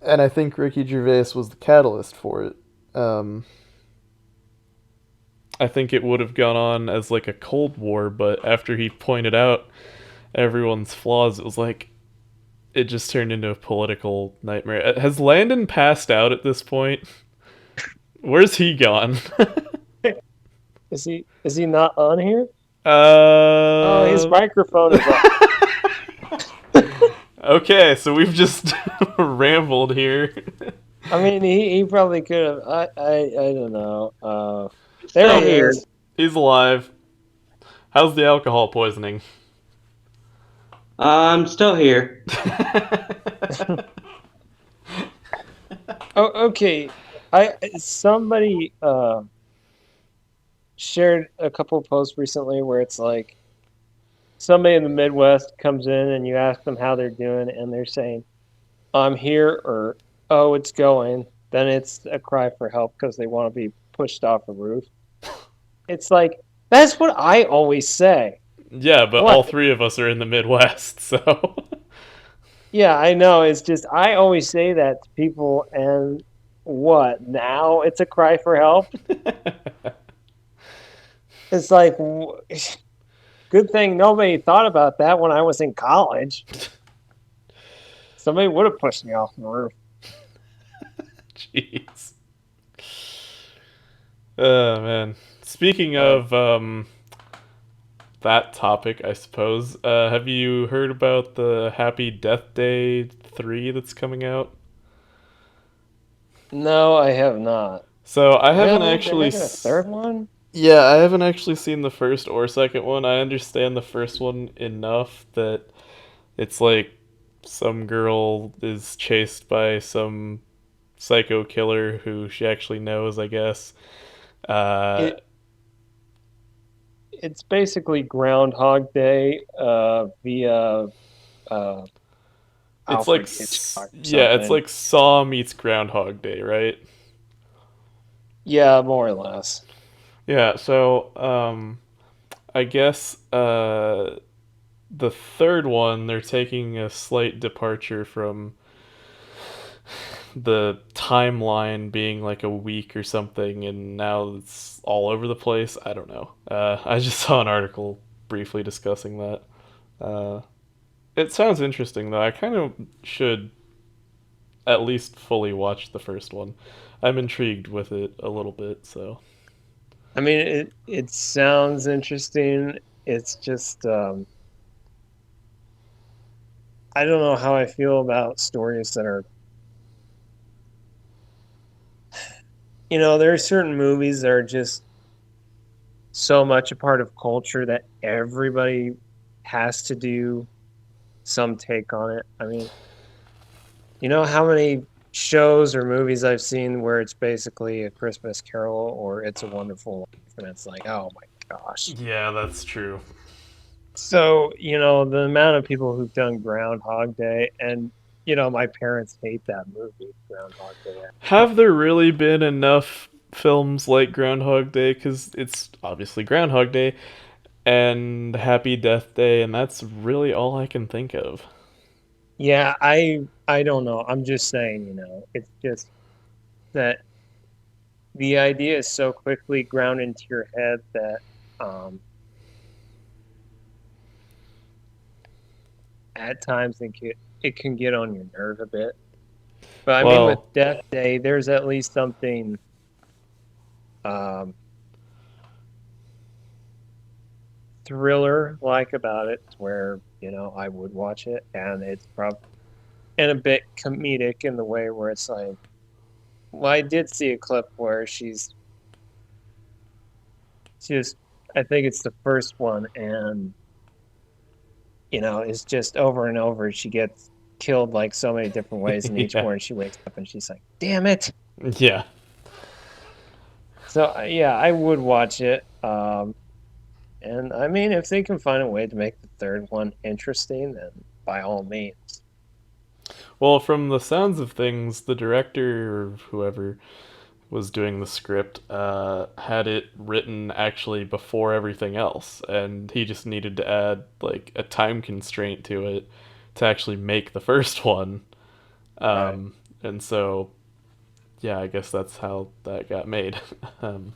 And I think Ricky Gervais was the catalyst for it. Um, I think it would have gone on as like a Cold War, but after he pointed out everyone's flaws, it was like it just turned into a political nightmare. Has Landon passed out at this point? Where's he gone? Is he not on here? Oh, his uh. microphone is off. Okay, so we've just rambled here. I mean, he probably could have. I don't know. There Still he here. is. He's alive. How's the alcohol poisoning? I'm still here. Oh, okay. I somebody shared a couple of posts recently where it's like somebody in the Midwest comes in and you ask them how they're doing and they're saying, "I'm here," or "Oh, it's going." Then it's a cry for help because they want to be pushed off a roof. It's like that's what I always say. Yeah, but all What? three of us are in the Midwest, so. Yeah, I know. It's just I always say that to people, and what now? It's a cry for help. It's like, good thing nobody thought about that when I was in college. Somebody would have pushed me off the roof. Jeez. Oh, man. Speaking of that topic, I suppose, have you heard about the Happy Death Day 3 that's coming out? No, I have not. So I haven't Really? They're actually. making a third one? Yeah, I haven't actually seen the first or second one. I understand the first one enough that it's like some girl is chased by some psycho killer who she actually knows, I guess. Uh, It it's basically Groundhog Day via uh, it's like, Alfred Hitchcock or yeah, it's something. like Saw meets Groundhog Day, right? Yeah, more or less. Yeah, so I guess the third one they're taking a slight departure from the timeline being like a week or something, and now it's all over the place. I don't know. I just saw an article briefly discussing that. Uh, it sounds interesting though. I kind of should at least fully watch the first one. I'm intrigued with it a little bit, so. I mean, it sounds interesting. It's just I don't know how I feel about stories that are, there are certain movies that are just so much a part of culture that everybody has to do some take on it. I mean, you know how many shows or movies I've seen where it's basically a Christmas Carol or It's a Wonderful Life, and it's like, oh my gosh. Yeah, that's true. So, the amount of people who've done Groundhog Day, and my parents hate that movie, Groundhog Day. Have there really been enough films like Groundhog Day? Because it's obviously Groundhog Day and Happy Death Day, and that's really all I can think of. Yeah, I don't know. I'm just saying, it's just that the idea is so quickly ground into your head that um, at times it can get on your nerve a bit. But I mean, with Well, Death Day, there's at least something um, thriller like about it, where I would watch it, and it's probably and a bit comedic in the way where it's like, well, I did see a clip where she's just, I think it's the first one, and it's just over and over. She gets killed like so many different ways, and each yeah, morning she wakes up and she's like, "Damn it!" yeah. So yeah, I would watch it. And I mean, if they can find a way to make the third one interesting, then by all means. Well, from the sounds of things, the director or whoever was doing the script had it written actually before everything else, and he just needed to add like a time constraint to it to actually make the first one. Right. And so, yeah, I guess that's how that got made. um,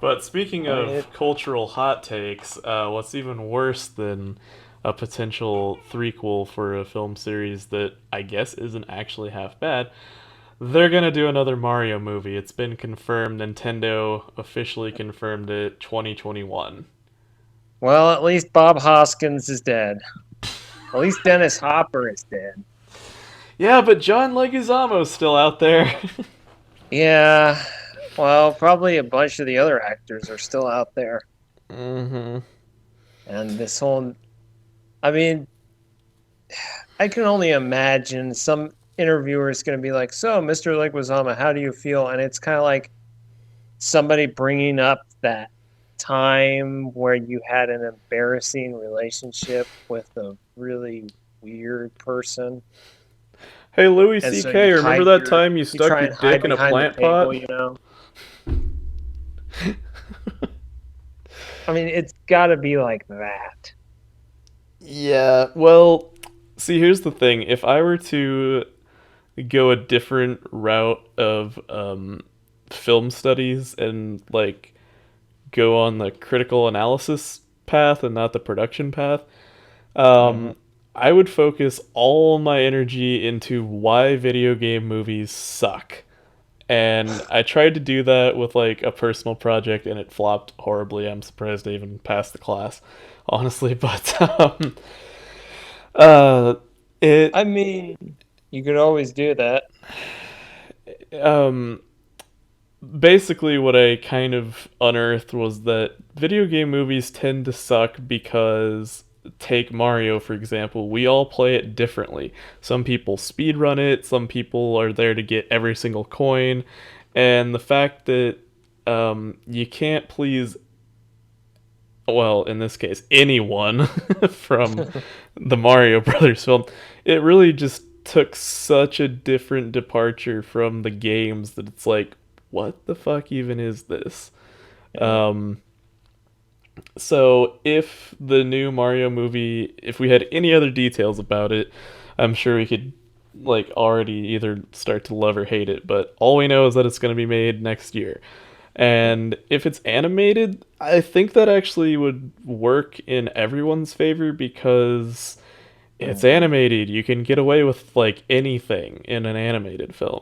but speaking I mean, of cultural hot takes, what's even worse than a potential threequel for a film series that I guess isn't actually half bad? They're gonna do another Mario movie. It's been confirmed. Nintendo officially confirmed it 2021. well, at least Bob Hoskins is dead. At least Dennis Hopper is dead. Yeah, but John Leguizamo's still out there. Yeah. Well, probably a bunch of the other actors are still out there. Mm-hmm. And this whole, I mean, I can only imagine some interviewer is going to be like, "So, Mr. Leguizamo, how do you feel?" And it's kind of like somebody bringing up that time where you had an embarrassing relationship with a really weird person, Hey, Louis and so C.K., remember that time you you stuck try your and hide dick in a behind the plant table, pot? I mean, it's got to be like that. Yeah, well, see, here's the thing. If I were to go a different route of film studies and like go on the critical analysis path and not the production path, Hmm. um, I would focus all my energy into why video game movies suck. And I tried to do that with like a personal project and it flopped horribly. I'm surprised I even passed the class, honestly. But uh, it I mean, you could always do that. um, basically what I kind of unearthed was that video game movies tend to suck because take Mario for example, we all play it differently. Some people speedrun it, some people are there to get every single coin, and the fact that you can't please, well, in this case, anyone from the Mario Brothers film, it really just took such a different departure from the games that it's like, what the fuck even is this? Yeah. Um, so if the new Mario movie, if we had any other details about it, I'm sure we could like already either start to love or hate it. But all we know is that it's going to be made next year. And if it's animated, I think that actually would work in everyone's favor because it's Mhm. animated. You can get away with like anything in an animated film.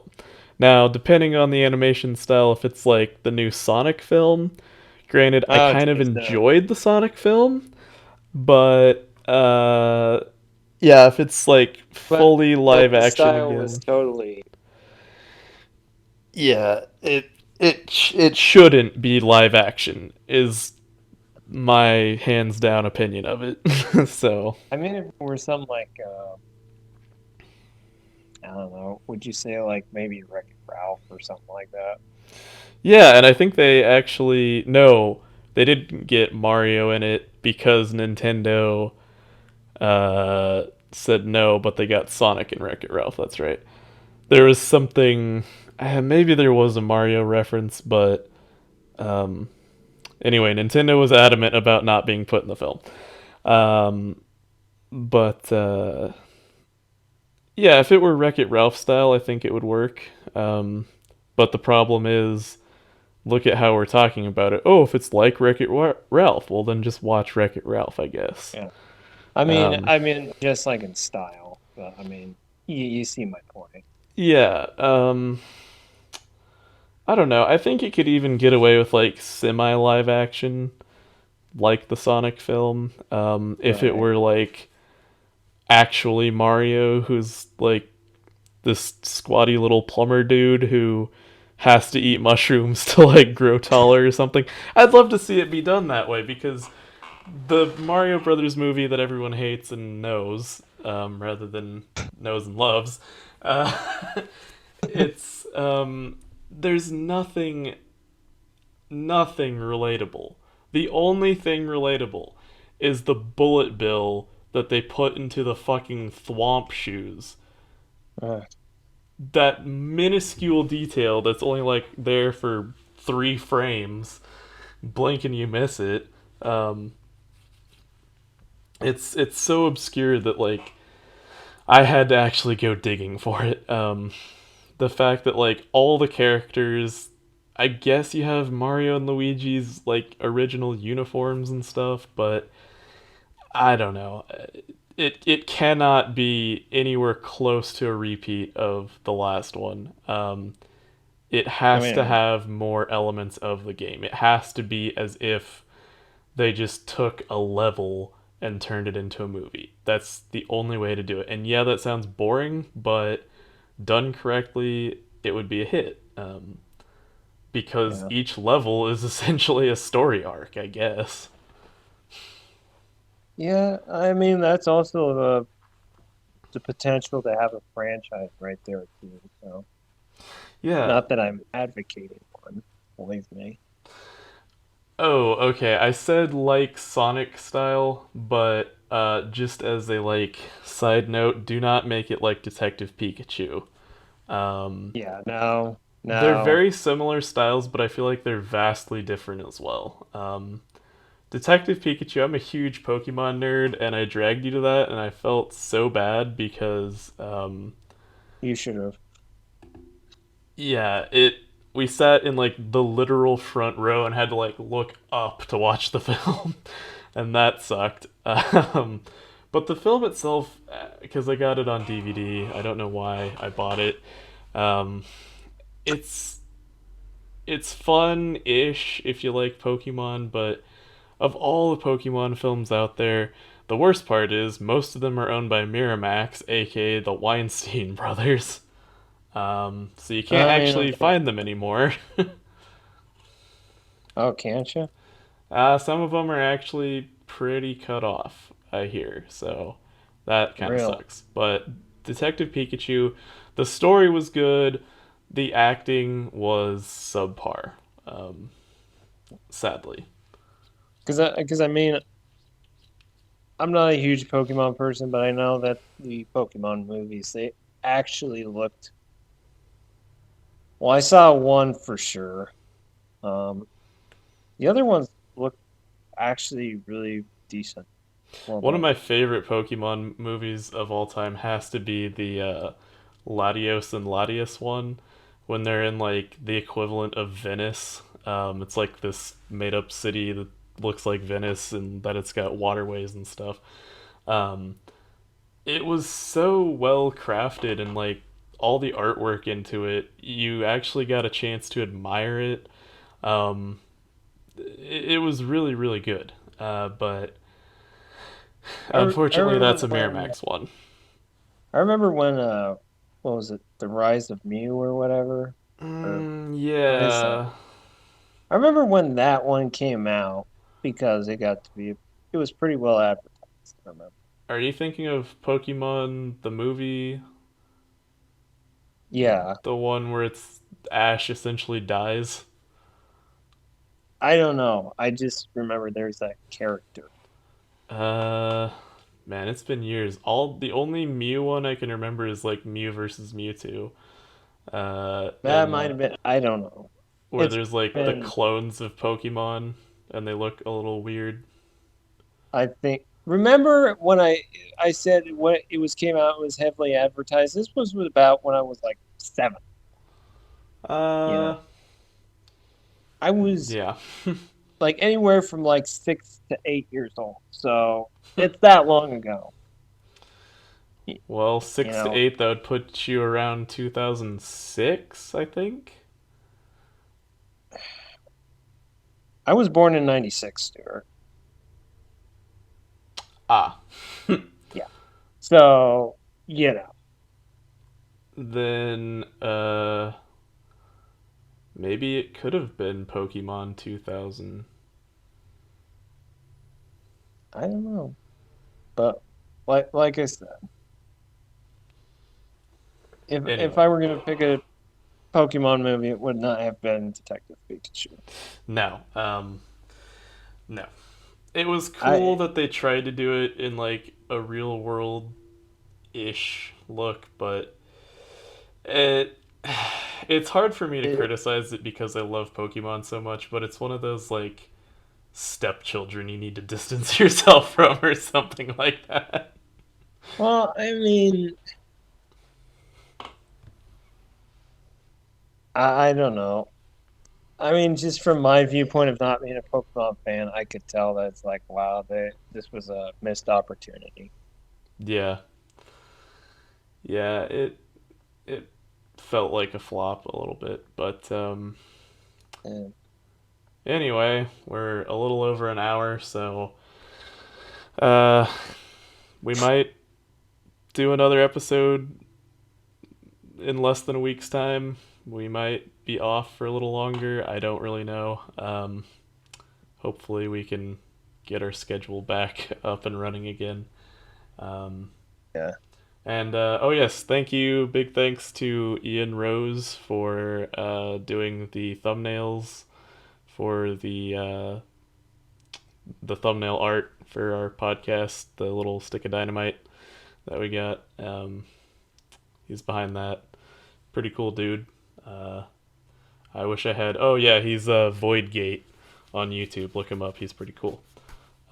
Now, depending on the animation style, if it's like the new Sonic film, granted, I Oh, kind of geez, no. enjoyed the Sonic film, but yeah, if it's like But fully but live the action style was again, totally. yeah, it shouldn't be live action. Is my hands down opinion of it. So I mean, if it were something like, I don't know, would you say like maybe Wreck-It Ralph or something like that? yeah, and I think they actually no, they didn't get Mario in it because Nintendo said no, but they got Sonic and Wreck It Ralph. That's right. There was something. Maybe there was a Mario reference, but um, anyway, Nintendo was adamant about not being put in the film. Um, but yeah, if it were Wreck It Ralph style, I think it would work. But the problem is, look at how we're talking about it. Oh, if it's like Wreck It Ralph, well then just watch Wreck It Ralph, I guess. Yeah. Um, I mean, just like in style. But I mean, you see my point. yeah. I don't know. I think it could even get away with like semi live action, like the Sonic film. If it Right. were like actually Mario, who's like this squatty little plumber dude who has to eat mushrooms to like grow taller or something. I'd love to see it be done that way because the Mario Brothers movie that everyone hates and knows, rather than knows and loves, uh, it's there's nothing relatable. The only thing relatable is the bullet bill that they put into the fucking thwomp shoes. Uh, That minuscule detail that's only like there for 3 frames. Blink and you miss it. Um, it's so obscure that like I had to actually go digging for it. The fact that like all the characters, I guess you have Mario and Luigi's like original uniforms and stuff, but I don't know. It cannot be anywhere close to a repeat of the last one. It I has to mean, have more elements of the game. It has to be as if they just took a level and turned it into a movie. That's the only way to do it. And yeah, that sounds boring, but done correctly, it would be a hit. Because yeah. each level is essentially a story arc, I guess. Yeah, I mean that's also the potential to have a franchise right there too. So, Yeah. not that I'm advocating one, believe me. Oh, okay. I said like Sonic style, but just as a like side note, do not make it like Detective Pikachu. Um, Yeah, no, they're no. very similar styles, but I feel like they're vastly different as well. Detective Pikachu, I'm a huge Pokemon nerd, and I dragged you to that, and I felt so bad because, You should have. yeah, it. We sat in like the literal front row and had to like look up to watch the film, and that sucked. But the film itself, because I got it on DVD, I don't know why I bought it. Um, it's it's fun-ish if you like Pokemon, but of all the Pokemon films out there, the worst part is most of them are owned by Miramax, aka the Weinstein brothers. So you can't I mean, actually find them anymore. oh, can't you? Some of them are actually pretty cut off, I hear, so that kind of Real. sucks. But Detective Pikachu, the story was good, the acting was subpar, um, sadly. Because I mean, I'm not a huge Pokemon person, but I know that the Pokemon movies they actually looked. Well, I saw one for sure. Um, the other ones look actually really decent. Well One of done. my favorite Pokemon movies of all time has to be the Latios and Latias one, when they're in like the equivalent of Venice. It's like this made up city that looks like Venice and that it's got waterways and stuff. Um, it was so well crafted and like all the artwork into it. You actually got a chance to admire it. Um, it was really good. But I unfortunately, remember that's a when Miramax one. I remember when what was it? The Rise of Mew or whatever? Or Rise Yeah. I remember when that one came out because it was pretty well advertised, I remember. Are you thinking of Pokemon the movie? Yeah. The one where it's Ash essentially dies? I don't know. I just remember there's that character. Uh, Man, it's been years. The only Mew one I can remember is like Mew versus Mewtwo. That And might have been. I don't know. where It's there's like the been. clones of Pokemon and they look a little weird. I think. Remember when I said when it was came out, it was heavily advertised. This was about when I was like 7. You Uh, know, I was yeah. like anywhere from like 6 to 8 years old. So it's that long ago. y- Well, You six to know, eight, that would put you around 2006, I think. I was born in '96, Stuart. Ah. Yeah. So you know, Then, maybe it could have been Pokemon 2000. I don't know, but like I said, if Anyway, I were gonna pick a Pokemon movie, it would not have been Detective Pikachu. no. No. It was cool I that they tried to do it in like a real world ish look, but it it's hard for me to it, criticize it because I love Pokemon so much, but it's one of those like stepchildren you need to distance yourself from or something like that. well, I mean, I don't know. I mean, just from my viewpoint of not being a Pokemon fan, I could tell that it's like, wow, this was a missed opportunity. Yeah. Yeah, it felt like a flop a little bit, but And anyway, we're a little over an hour, so uh we might do another episode in less than a week's time. We might be off for a little longer. I don't really know. Hopefully, we can get our schedule back up and running again. Um, yeah, and oh yes, thank you. Big thanks to Ian Rose for doing the thumbnails for the thumbnail art for our podcast, the little stick of dynamite that we got. He's behind that. Pretty cool dude. Uh, I wish I had. Oh yeah, he's Voidgate on YouTube. Look him up. He's pretty cool.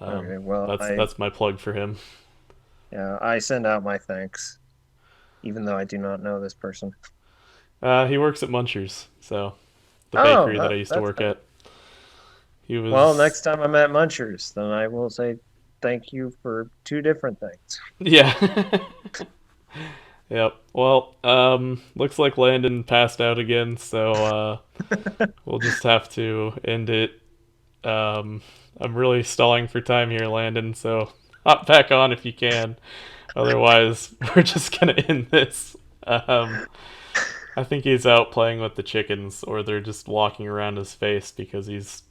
okay. Well, That's my plug for him. yeah, I send out my thanks, even though I do not know this person. He works at Munchers, so the Oh, bakery that I used to that's work nice. at. He Well, was. next time I'm at Munchers, then I will say thank you for 2 different things. Yeah. Yep. Well, looks like Landon passed out again, so we'll just have to end it. I'm really stalling for time here, Landon, so hop back on if you can. Otherwise, we're just gonna end this. I think he's out playing with the chickens, or they're just walking around his face because he's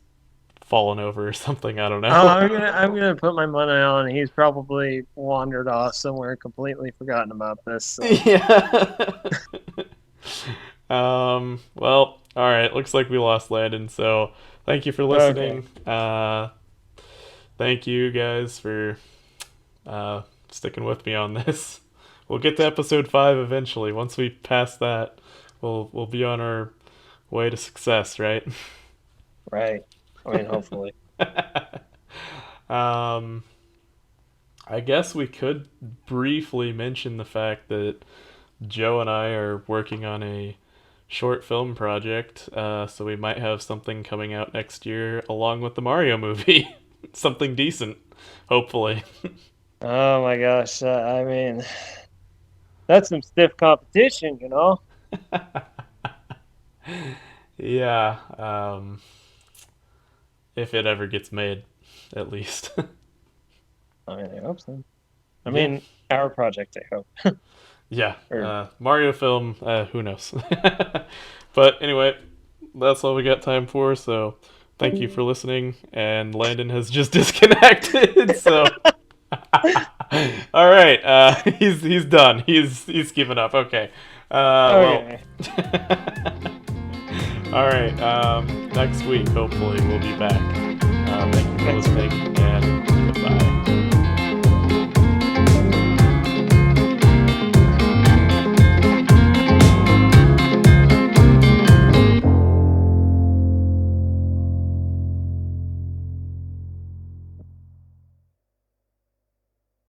fallen over or something. I don't Oh, know. I'm gonna put my money on. He's probably wandered off somewhere, completely forgotten about this. So. Yeah. Well, all right. Looks like we lost Landon. So thank you for Okay. listening. Thank you guys for sticking with me on this. We'll get to episode 5 eventually. Once we pass that, we'll be on our way to success, right? Right. I mean, hopefully. um, I guess we could briefly mention the fact that Joe and I are working on a short film project, so we might have something coming out next year along with the Mario movie. Something decent, hopefully. Oh my gosh. I mean, that's some stiff competition, you know? Yeah, if it ever gets made, at least. I mean, I hope so. I Yeah, mean, our project, I hope. yeah. Or, Mario film, who knows? But anyway, that's all we got time for, so thank you for listening. And Landon has just disconnected, so. All right, he's done. He's given up. Okay. Well. okay. All right. Next week, hopefully, we'll be back. Thank you for listening, and goodbye.